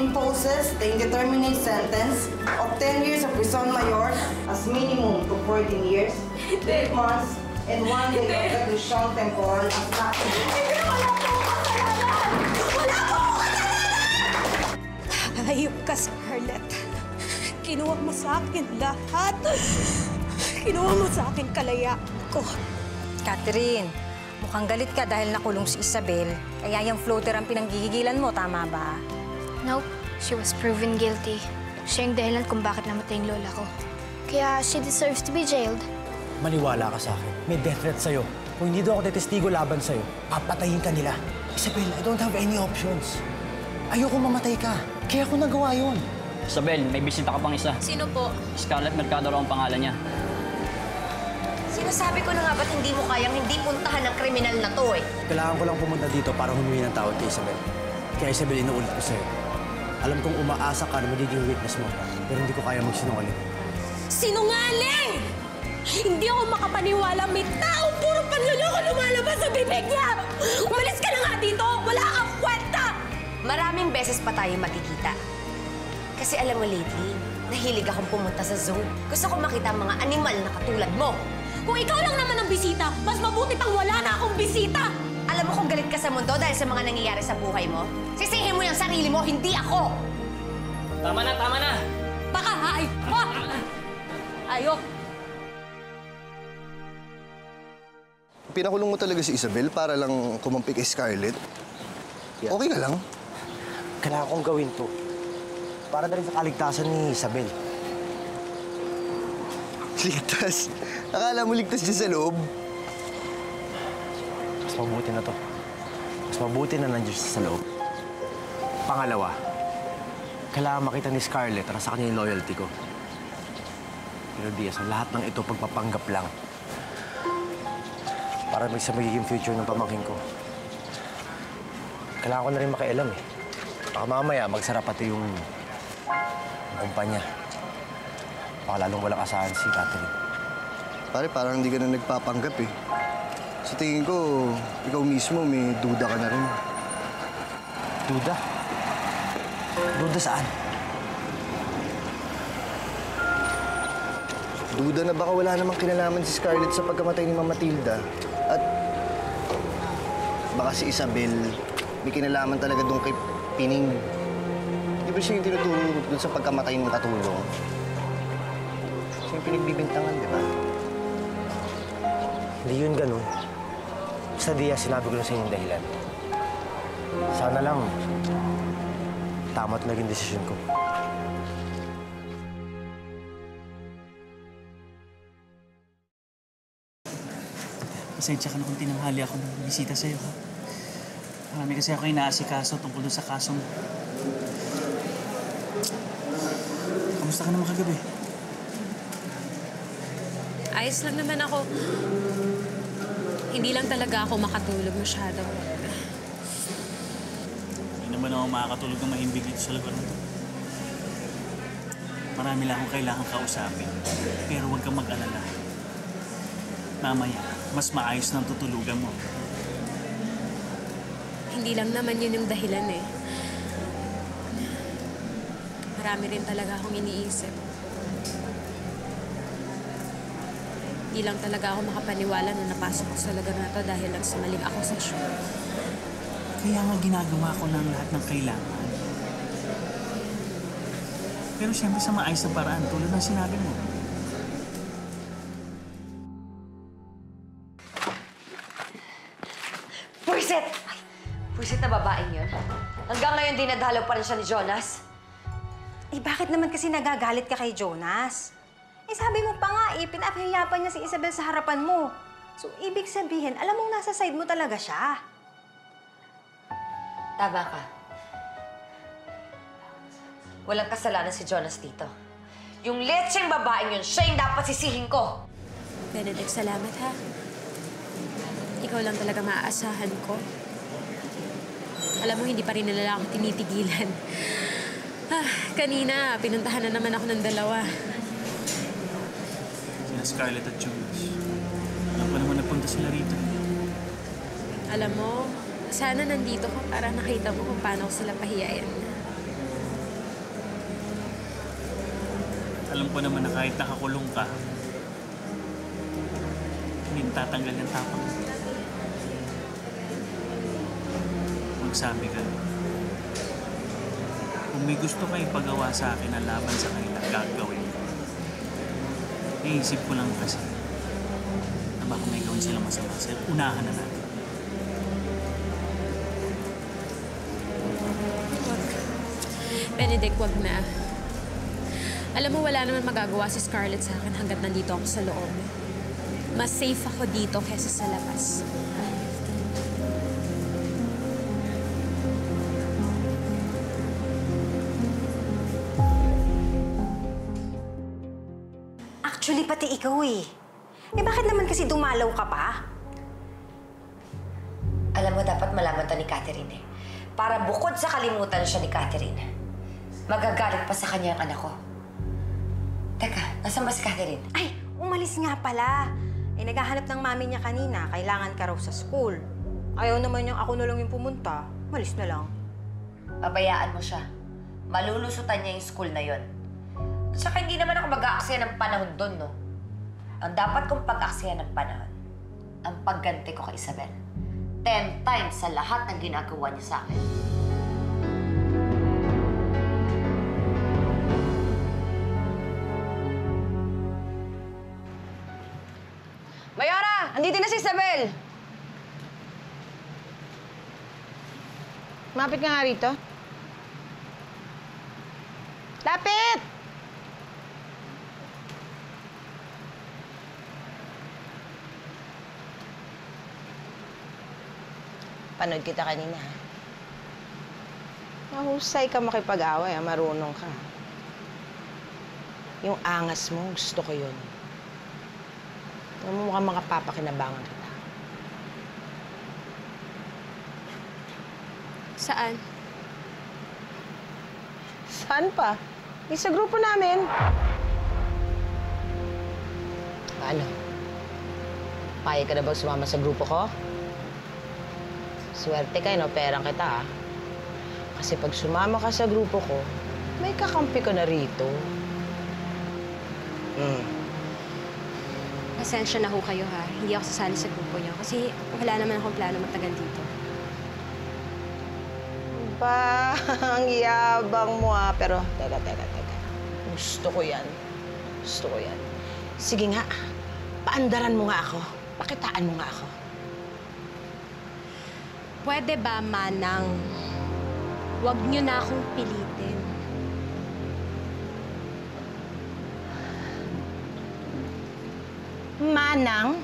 imposes the indeterminate sentence of 10 years of prison mayor as minimum to 14 years, 8 months, and 1 day of reclusion temporal as maximum. Wala po akong kasalanan! Hayop ka, Scarlett. Kinuha mo sa akin lahat. Kinuha mo sa akin kalayaan ko. Catherine, mukhang galit ka dahil nakulong si Isabel. Kaya yung floater ang pinanggigigilan mo, tama ba? Nope. She was proven guilty. Siya yung dahilan kung bakit namatay yung lola ko. Kaya she deserves to be jailed. Maniwala ka sa akin. May death threat sa'yo. Kung hindi daw ako tetestigo laban sa'yo, papatayin ka nila. Isabel, I don't have any options. Ayoko mamatay ka. Kaya ako nagawa yun. Isabel, may bisita ka pang isa. Sino po? Scarlett Mercado raw ang pangalan niya. Sinasabi ko na nga ba't hindi mo kayang hindi puntahan ng kriminal na to eh? Kailangan ko lang pumunta dito para humingi ng tawad kay Isabel. Kaya Isabel, inuulit ko sa'yo. Alam kong umaasa ka na magiging witness mo, pero hindi ko kaya magsinungaling. Sinungaling! Hindi ako makapaniwala may taong puro panluloko lumalabas sa bibig niya! Umalis ka na nga dito! Wala kang kwenta! Maraming beses pa tayo makikita. Kasi alam mo lately, nahilig akong pumunta sa zoo. Gusto ko makita ang mga animal na katulad mo. Kung ikaw lang naman ang bisita, mas mabuti pang wala na akong bisita! Alam mo kung galit ka sa mundo dahil sa mga nangyayari sa buhay mo? Sisihin mo yung sarili mo, hindi ako! Tama na, tama na! Baka hayop ka! Ayok! Pinakulong mo talaga si Isabel para lang kumampi kay Scarlett? Yeah. Okay ka lang? Kailangan kong gawin to. Para na rin sa kaligtasan ni Isabel. Ligtas? Akala mo ligtas dyan sa loob? Mas mabuti na to. Mas mabuti na nandiyan siya sa loob. Pangalawa, kailangan makita ni Scarlett para sa kanya yung loyalty ko. Pero Diaz, ang lahat ng ito pagpapanggap lang. Para sa magiging future ng pamangkin ko. Kailangan ko na rin makialam eh. Baka mamaya magsara pati yung kumpanya. Baka lalong walang asahan si Catherine. Pare, parang hindi ka na nagpapanggap eh. Sa tingin ko, ikaw mismo may duda ka na rin. Duda? Duda saan? Duda na baka wala namang kinalaman si Scarlett sa pagkamatay ni Mama Matilda. At baka si Isabel may kinalaman talaga doon kay Pining. Di ba siya yung tinuturo doon sa pagkamatay ng katulong? Siya yung pinagbibintangan, di ba? Hindi yun ganun. Sa Diaz, sinabi ko lang sa inyo yung dahilan. Sana lang, tama at naging desisyon ko. Pasensya ka na kung tinanghali ako ng bisita sa'yo, ha? Marami kasi ako inaasikaso tungkol doon sa kasong. Kamusta ka naman kagabi? Ayos lang naman ako. Hindi lang talaga ako makatulog masyado. Hindi naman ako makakatulog ng mahimbig dito sa lugar na to. Marami lang akong kailangan kausapin. Pero huwag kang mag-alala. Mamaya, mas maayos ng tutulugan mo. Hindi lang naman yun yung dahilan eh. Marami rin talaga akong iniisip. Hindi lang talaga ako makapaniwala na napasok ko sa lugar na to dahil lang sa maling akusasyon. Kaya nga ginagawa ko lang lahat ng kailangan. Pero siyempre sa maayos na paraan tulad ng sinabi mo. Pursit! Pursit na babaeng yun. Hanggang ngayon dinadalaw pa rin siya ni Jonas. Eh, bakit naman kasi nagagalit ka kay Jonas? Eh, sabi mo pa nga, pinapahiyapan niya si Isabel sa harapan mo. So, ibig sabihin, alam mong nasa side mo talaga siya. Tama ka. Walang kasalanan si Jonas dito. Yung letseng babaeng yun, siya yung dapat sisihin ko. Benedict, salamat ha. Ikaw lang talaga maaasahan ko. Alam mo, hindi pa rin nila ako tinitigilan. Kanina, pinuntahan na naman ako ng dalawa. Sina Scarlett at Jonas. Alam ko naman napunta sila rito. Alam mo, sana nandito ka para nakita mo kung paano ko sila pahiyain. Alam ko naman na kahit nakakulong ka, hindi tatanggal ng tapang mo. Magsabi ka, kung may gusto kayo ipagawa sa akin na laban sa kanila, gagawin ko. Iisip ko lang kasi na baka may gawin silang masama sa'yo. Unahan na natin. Benedict, wag na. Alam mo, wala naman magagawa si Scarlett sa akin hanggat nandito ako sa loob. Mas safe ako dito kesa sa labas. Actually, pati ikaw eh. Bakit naman kasi dumalaw ka pa? Alam mo, dapat malaman to ni Catherine eh. Para bukod sa kalimutan siya ni Catherine, magagalit pa sa kanya ang anak ko. Teka, nasaan ba si Catherine? Ay, umalis nga pala. Naghahanap ng mami niya kanina. Kailangan ka raw sa school. Ayaw naman niyang ako na lang yung pumunta. Malis na lang. Pabayaan mo siya. Malulusutan niya yung school na yon. At saka hindi naman ako mag-aaksaya ng panahon doon, no? Ang dapat kong pag-aksaya ng panahon, ang pagganti ko kay Isabel. 10 times sa lahat ng ginagawa niya sa akin. Mayora! Andito na si Isabel! Mapit ka nga rito. Lapit! Panood kita kanina, ha? Mahusay ka makipag-away, ha? Marunong ka. Yung angas mo, gusto ko yun. Mukhang makapapakinabangan kita. Saan? Saan pa? Sa grupo namin. Ano? Payag ka na bang sumama sa grupo ko? Swerte ka, inoperang kita, ah. Kasi pag sumama ka sa grupo ko, may kakampi ko na rito. Pasensya na ho kayo, ha? Hindi ako sasali sa grupo niyo kasi wala naman akong plano magtagal dito. Ba, ang yabang mo, ah. Pero, teka. Gusto ko yan. Gusto ko yan. Sige nga, paandaran mo nga ako. Pakitaan mo nga ako. Pwede ba, Manang? Huwag niyo na akong pilitin. Manang?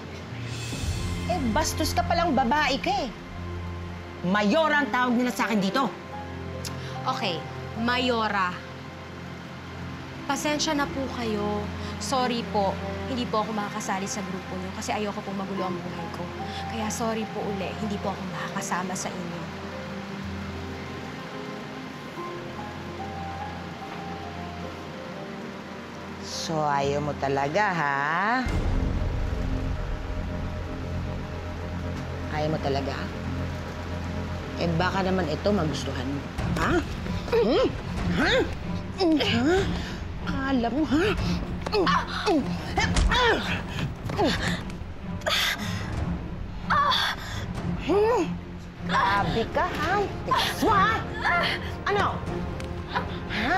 Bastos ka palang babae ka eh. Mayora ang tawag nila sa akin dito. Okay, Mayora. Pasensya na po kayo. Sorry po, hindi po ako makakasali sa grupo niyo kasi ayoko pong magulo ang buhay ko. Kaya sorry po uli, hindi po ako makakasama sa inyo. So, ayaw mo talaga, ha? Ayaw mo talaga? Baka naman ito magustuhan mo. Ha? Ha? Alam mo, ha? Grabe ka, ha? Tigas mo, ha? Ano? Ha?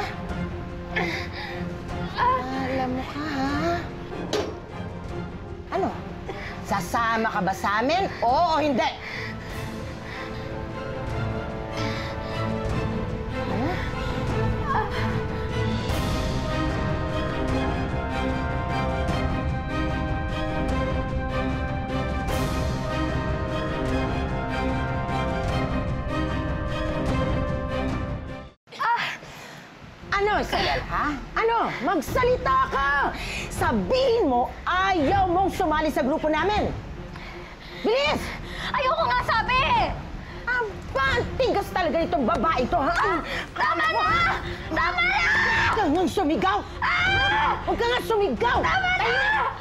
Alam mo ka, ha? Ano? Sasama ka ba sa amin? Oo o hindi? Ano, Isabel, ha? Ano? Magsalita ka! Sabihin mo, ayaw mong sumali sa grupo namin! Bilis! Ayoko nga sabi! Aba, ang tigas talaga itong babae ito, ha? Tama na! Tama na! Huwag kang nang sumigaw! Huwag kang nga sumigaw! Tama na!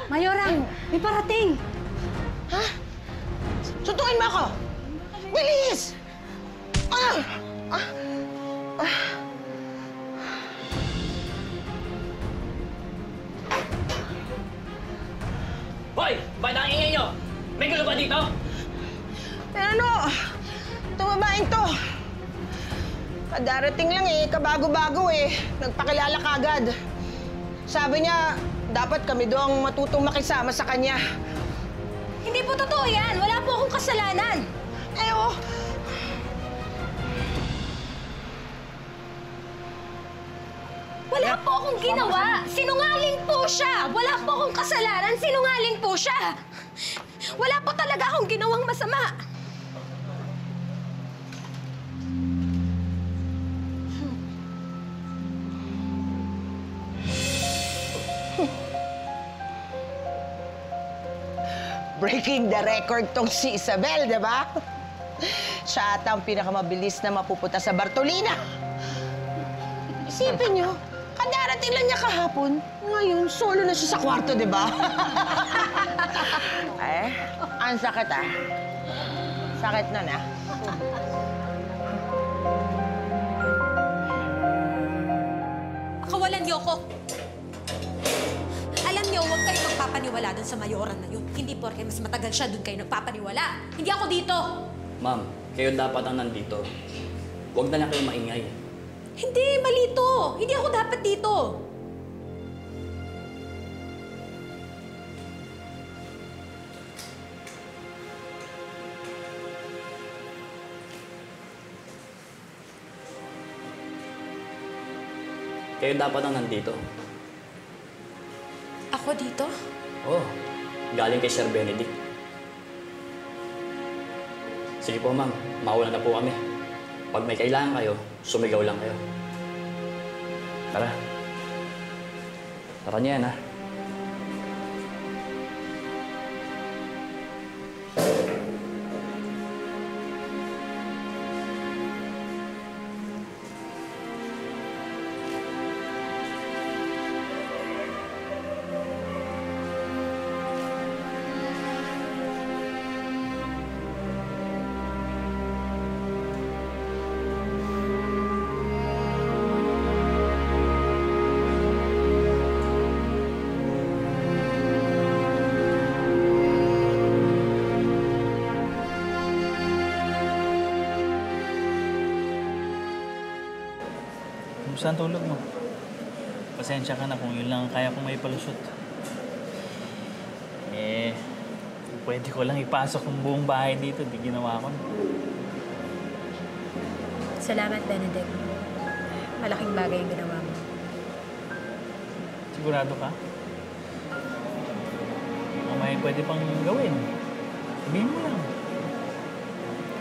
Mayora, may parating! Ha? Suntukin mo ako! Bilis! Bakit ang ingay nyo? May gulo ba dito? Pero ano, tumabain to. Darating lang eh, kabago-bago eh. Nagpakilala kagad. Sabi niya, dapat kami doang matutong makisama sa kanya. Hindi po totoo yan. Wala po akong kasalanan. Eh, oh. Wala po akong ginawa. Sinungaling po siya. Wala po akong kasalanan. Sinungaling po siya. Wala po talaga akong ginawang masama. Breaking the record tong si Isabel, di ba? Siya ata ang pinakamabilis na mapupunta sa Bartolina. Isipin niyo, kadarating lang niya kahapon. Ngayon, solo na siya sa kwarto, di ba? Eh, ang sakit ah. Sakit na na. Kawalan niyo ako. Alam niyo, huwag kayo magpapaniwala dun sa mayoran na yun. Hindi porke mas matagal siya, dun kayo nagpapaniwala. Hindi ako dito. Ma'am, kayo dapat ang nandito. Huwag na lang kayo maingay. Hindi, mali to. Hindi ako dapat dito. Kayo dapat ang nandito. Ako dito? Oo, galing kay Sir Benedict. Sige po, ma'am. Mauna na po kami. Pag may kailangan kayo, sumigaw lang kayo. Tara. Tara niyan, ha? Saan tulog mo? Pasensya ka na kung yun lang ang kaya kong may palusot. Eh, pwede ko lang ipasok ang buong bahay dito. Di ginawa ko. Salamat, Benedict. Malaking bagay yung ginawa mo. Sigurado ka? Kung may pwede pang gawin, sabihin mo lang.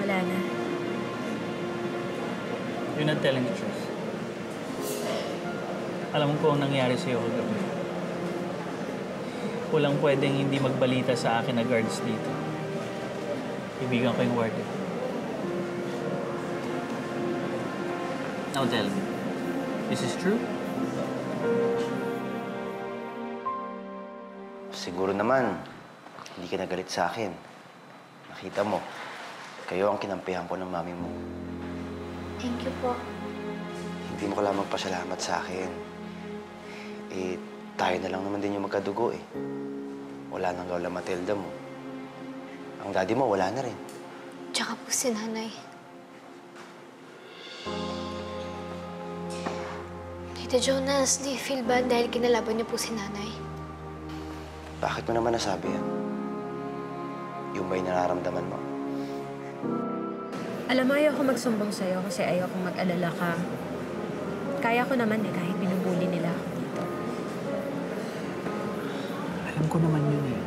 Wala na. You're not telling the truth. Alam mo kung ang nangyari sa'yo kagabi. Walang pwedeng hindi magbalita sa akin na guards dito. Ibigan ko yung warden. Now tell me, this is true? Siguro naman, hindi ka nagalit sa akin. Nakita mo, kayo ang kinampihan ko ng mami mo. Thank you po. Hindi mo kailangan magpasalamat sa akin. Eh, tayo na lang naman din yung magkadugo eh. Wala nang Lola Matilda mo. Ang daddy mo, wala na rin. Tsaka po si nanay. Tita Jonas, do you feel bad dahil kinalaban niyo po si nanay? Bakit mo naman nasabi yan? Yung ba yung nararamdaman mo? Alam mo, ayoko magsumbong sa'yo kasi ayokong mag-alala ka. Kaya ko naman eh, kahit binubuli nila ako dito. Alam ko naman yun eh.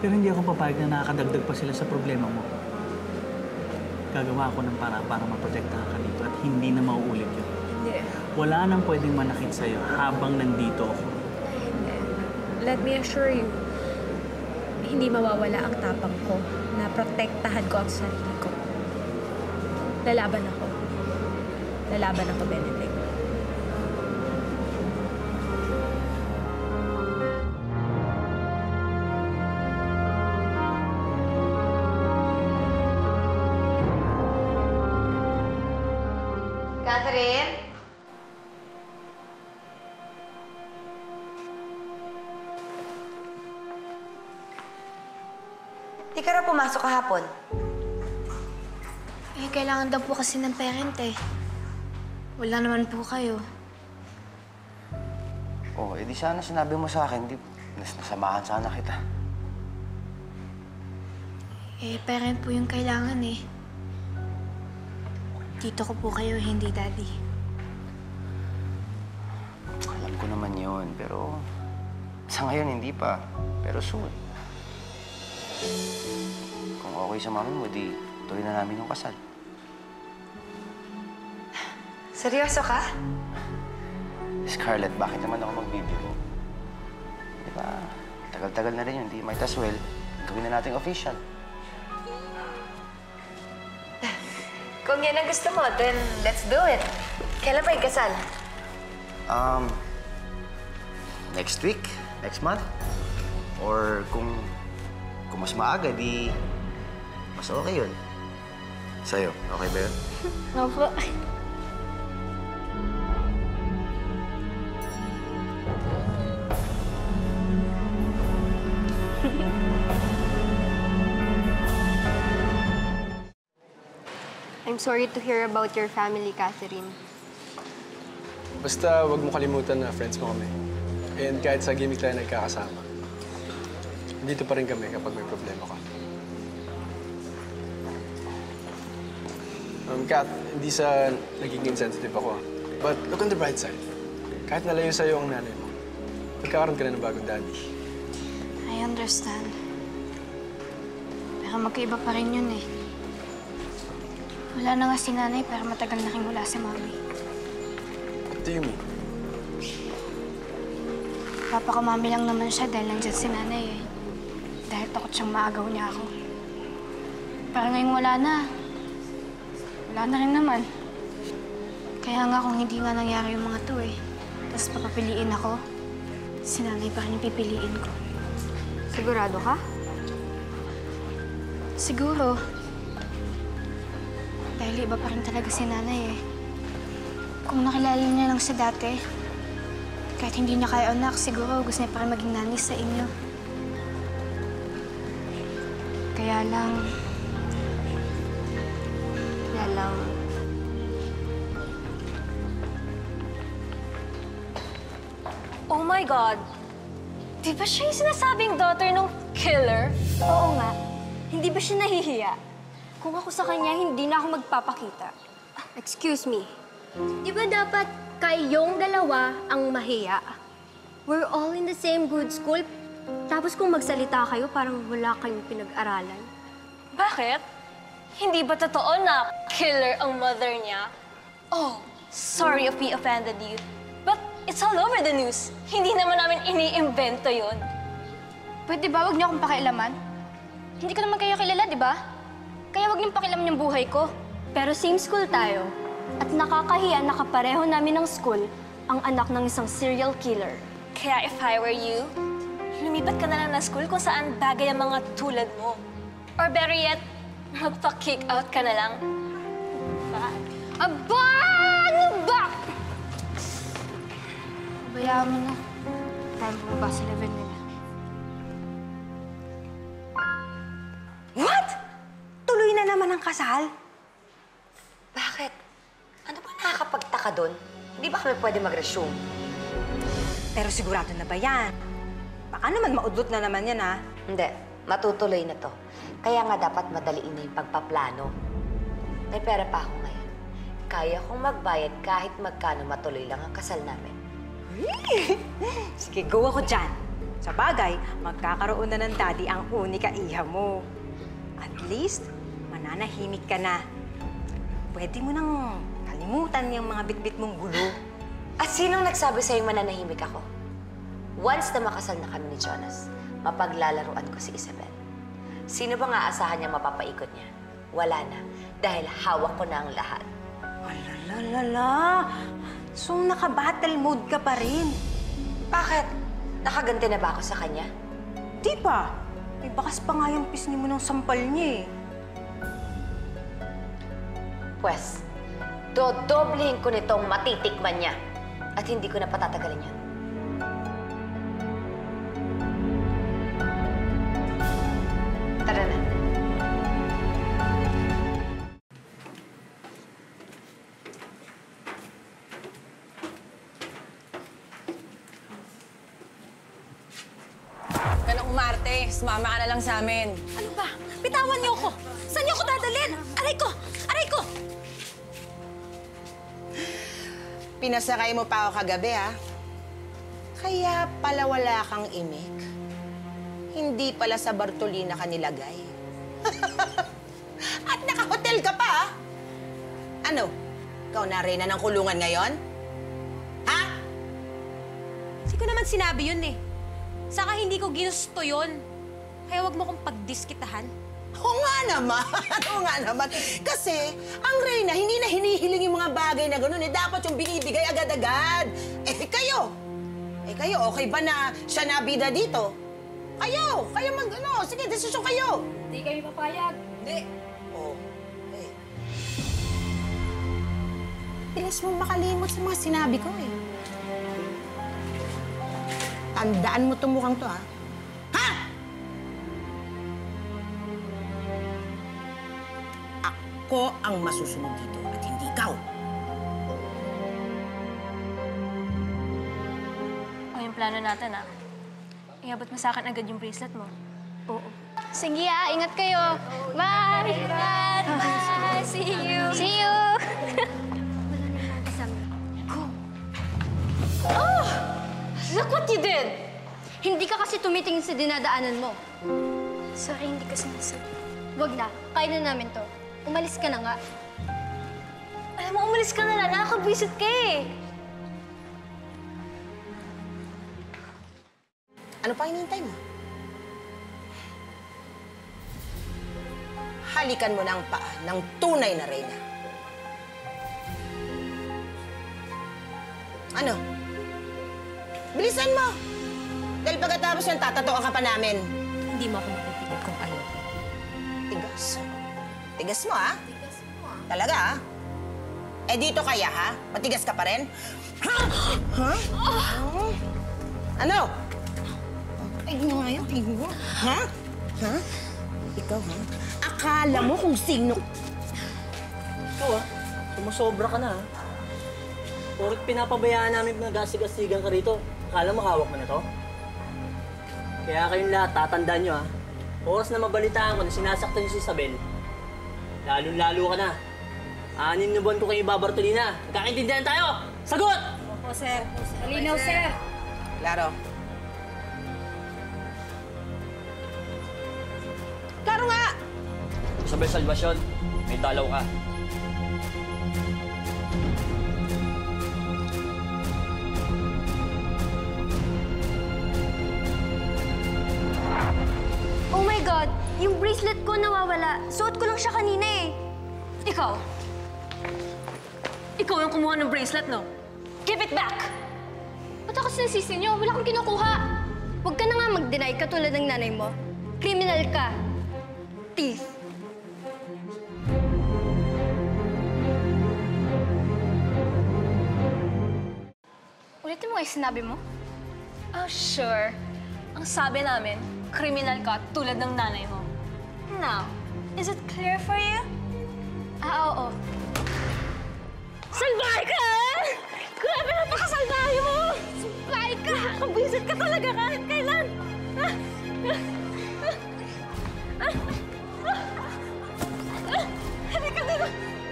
Pero hindi ako papayag na nakakadagdag pa sila sa problema mo. Gagawa ako ng paraan para maprotektahan ka dito at hindi na mauulit yun. Hindi. Wala nang pwedeng manakit sa'yo habang nandito ako. Let me assure you, hindi mawawala ang tapang ko na protektahan ko ang sarili ko. Lalaban ako. Lalaban ako, Benedict. Catherine? Di ka raw pumasok kahapon. Eh, kailangan daw po kasi ng parent eh. Wala naman po kayo. Oh, edi sana sinabi mo sa akin, di nasamahan sana kita. Eh, parent po yung kailangan eh. Tito ko po kayo, hindi daddy. Alam ko naman yun, pero sa ngayon hindi pa. Pero soon. Kung okay sa mami mo, di tuloy na namin yung kasal. Seryoso ka? Scarlett, bakit naman ako magbibiro? Di ba, tagal-tagal na rin yun. Di might as well, gawin na natin official. Kung yan ang gusto mo, then let's do it. Kailan ba ikasal? Next week? Next month? Or kung mas maaga, di mas okay yun. Sa'yo, okay ba yun? Opo. I'm sorry to hear about your family, Catherine. Basta wag mo kalimutan na friends mo kami. And kahit sa gimmick tayo nagkakasama, dito pa rin kami kapag may problema ka. Kat, hindi sa naging insensitive ako. But look on the bright side. Kahit nalayo sa'yo ang nanay mo, magkakaroon ka na ng bagong daddy. I understand. Pero magkaiba pa rin yun eh. Wala na nga si nanay pero matagal na rin wala si mami. What do you mean? Papakamami lang naman siya dahil nandyan si nanay eh. Dahil takot siyang maagaw niya ako. Pero ngayong wala na. Wala na rin naman. Kaya nga kung hindi nga nangyari yung mga to eh. Tapos papapiliin ako, si nanay pa rin yung pipiliin ko. Sigurado ka? Siguro. Dahil iba pa rin talaga si nanay eh. Kung nakilala niya lang siya dati, kahit hindi niya kayo anak, siguro gusto niya pa rin maging nanay sa inyo. Kaya lang... Oh my God! Di ba siya yung sinasabing daughter ng killer? Oo nga. Hindi ba siya nahihiya? Kung ako sa kanya, hindi na ako magpapakita. Excuse me. Di ba dapat kayong dalawa ang mahiya? We're all in the same good school. Tapos kung magsalita kayo, parang wala kayong pinag-aralan. Bakit? Hindi ba totoo na killer ang mother niya? Oh, sorry if we offended you. But it's all over the news. Hindi naman namin iniimbento yun. Pwede ba wag niyo akong pakialaman? Hindi ko naman kayo kilala, di ba? Kaya wag niyong pakialaman yung buhay ko. Pero same school tayo. At nakakahiya na kapareho namin ng school ang anak ng isang serial killer. Kaya if I were you, lumipat ka na lang ng school kung saan bagay ang mga tulad mo. Or better yet, magpa-kick out ka na lang. Aba! Ano ba? Bayaan mo na. Time bumaba sa level nila. What? Tuloy na naman ang kasal? Bakit? Ano ba nakakapagtaka doon? Hindi ba kami pwede mag-resume? Pero sigurado na ba yan? Baka naman maudlot na naman yan, ha? Hindi. Matutuloy na to. Kaya nga dapat madaliin na yung pagpaplano. May pera pa ako ngayon. Kaya kong magbayad kahit magkano matuloy lang ang kasal namin. Sige, go ako dyan. Sa bagay, magkakaroon na ng daddy ang unika iha mo. At least, mananahimik ka na. Pwede mo nang kalimutan yung mga bitbit mong gulo. At sinong nagsabi sa'yo mananahimik ako? Once na makasal na kami ni Jonas, mapaglalaruan ko si Isabel. Sino bang aasahan niya mapapaikot niya? Wala na, dahil hawak ko na ang lahat. Alalala! So, naka-battle mode ka pa rin. Bakit? Nakaganti na ba ako sa kanya? Di pa. May bakas pa nga yung pisngi mo ng sampal niya eh. Pwes, dodoblehin ko nitong matitikman niya. At hindi ko na patatagalin yan. Tara na. ka nang umarte. Sumama ka na lang sa amin. Ano ba? Bitawan niyo ako! Saan niyo ako dadalhin? Aray ko! Aray ko! Pinasakay mo pa ako kagabi, ha? Kaya pala wala kang imik. Hindi pala sa Bartolina ka nilagay. At naka-hotel ka pa, ha? Ano? Ikaw na reyna ng kulungan ngayon? Ha? Hindi ko naman sinabi yun eh. Saka hindi ko ginusto yun. Kaya wag mo kong pagdiskitahan. Oo nga naman. Oo nga naman. Kasi ang reyna, hindi na hinihiling yung mga bagay na gano'n. Eh, dapat yung binibigay agad-agad. Kayo, okay ba na siya nabida dito? Kayo sige, desisyon kayo. Hindi kami papayag. Hindi. Bilis mo makalimot sa mga sinabi ko, eh. Tandaan mo itong mukhang to, ha? Ha? Ako ang masusunod dito at hindi ikaw. O yung plano natin, ah. Iabot mo sa akin agad yung bracelet mo. Oo. Sige, ingat kayo. Bye! Bye! Bye! See you! See you! Oh! Look what you did! Hindi ka kasi tumitingin sa dinadaanan mo. Sorry, hindi ko sinasabi. Wag na. Kaya na namin to. Umalis ka na nga. Alam mo, umalis ka na lang. Nakakabwisit ka eh. Ano pa hinihintay mo? Halikan mo ng paa ng tunay na reyna. Ano? Bilisan mo! Dahil pagkatapos yan, tatatoan ka pa namin. Hindi mo ako mapipilit kung ayaw. Tigas. Tigas mo, ha? Talaga, ha? Dito kaya, ha? Matigas ka pa rin? Ha? Ha? Ano? Tignan nga yan, tignan mo. Ha? Ha? Ikaw, ha? Akala mo kung sino... Ikaw, sumusobra ka na, ha? Porit pinapabayaan namin nag-asig-asigan ka rito. Akala mo hawak mo na to? Kaya kayong lahat, tatandaan nyo, ha? Oras na mabalitaan ko na sinasaktan niyo si Isabel, lalong-lalo ka na. 6 na buwan ko kayo ibabartolina. Nagkakaintindihan tayo! Sagot! Opo, sir. Malinaw, sir. Klaro. Klaro nga! Isabel Salvacion, may dalaw ka. Oh my God! Yung bracelet ko nawawala. Suot ko lang siya kanina eh. Ikaw? Ikaw yung kumuha ng bracelet, no? Give it back! Ba't ako sinisisi niyo? Wala kang kinukuha. Huwag ka na nga mag-deny katulad ng nanay mo. Criminal ka. Thief. Ulitin mo nga yung sinabi mo? Oh, sure. Ang sabi namin, kriminal ka tulad ng nanay mo. Now, is it clear for you? Oo. Salbahe ka! Grabe, napakasalbahe mo! Salbahe ka! Kabisit ka talaga kahit kailan! Halika dito!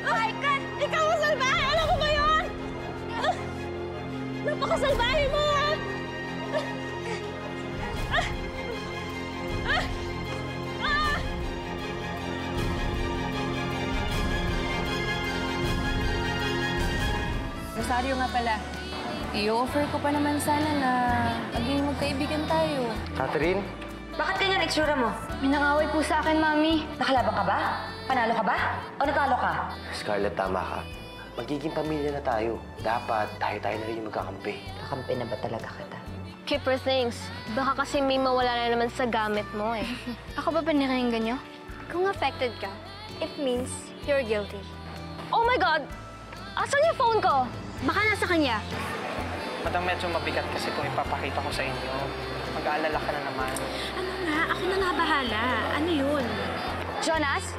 Salbahe ka! Ikaw ang salbahe! Alam mo ba yun? Napakasalbahe mo! Rosario nga pala, i-offer ko pa naman sana na maging magkaibigan tayo. Catherine? Bakit ganyan itsura mo? May nangaway po sa akin, Mami. Nakalaban ka ba? Panalo ka ba? O natalo ka? Scarlett, tama ka. Magiging pamilya na tayo. Dapat tayo-tayo na rin yung magkakampi. Kakampi na ba talaga kita? Keep for things. Baka kasi may mawala na naman sa gamit mo eh. Ako ba paniringgan niyo? Kung affected ka, it means you're guilty. Oh my God! Asan yung phone ko? Baka nasa kanya. Madam, medyo mabigat kasi kung ipapakita ko sa inyo. Mag-aalala ka na naman. Ano nga? Ako na nga bahala. Ano yun? Jonas,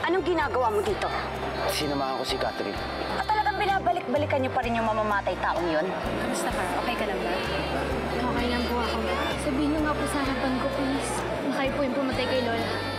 anong ginagawa mo dito? Sinamahan ko si Catherine. At talagang binabalik-balikan niyo pa rin yung mamamatay taong yun? Kamusta ka? Okay ka lang ba? Okay lang po ako. Sabihin niyo nga po sa harapan ko, please, na kayo po yung pumatay kay Lola.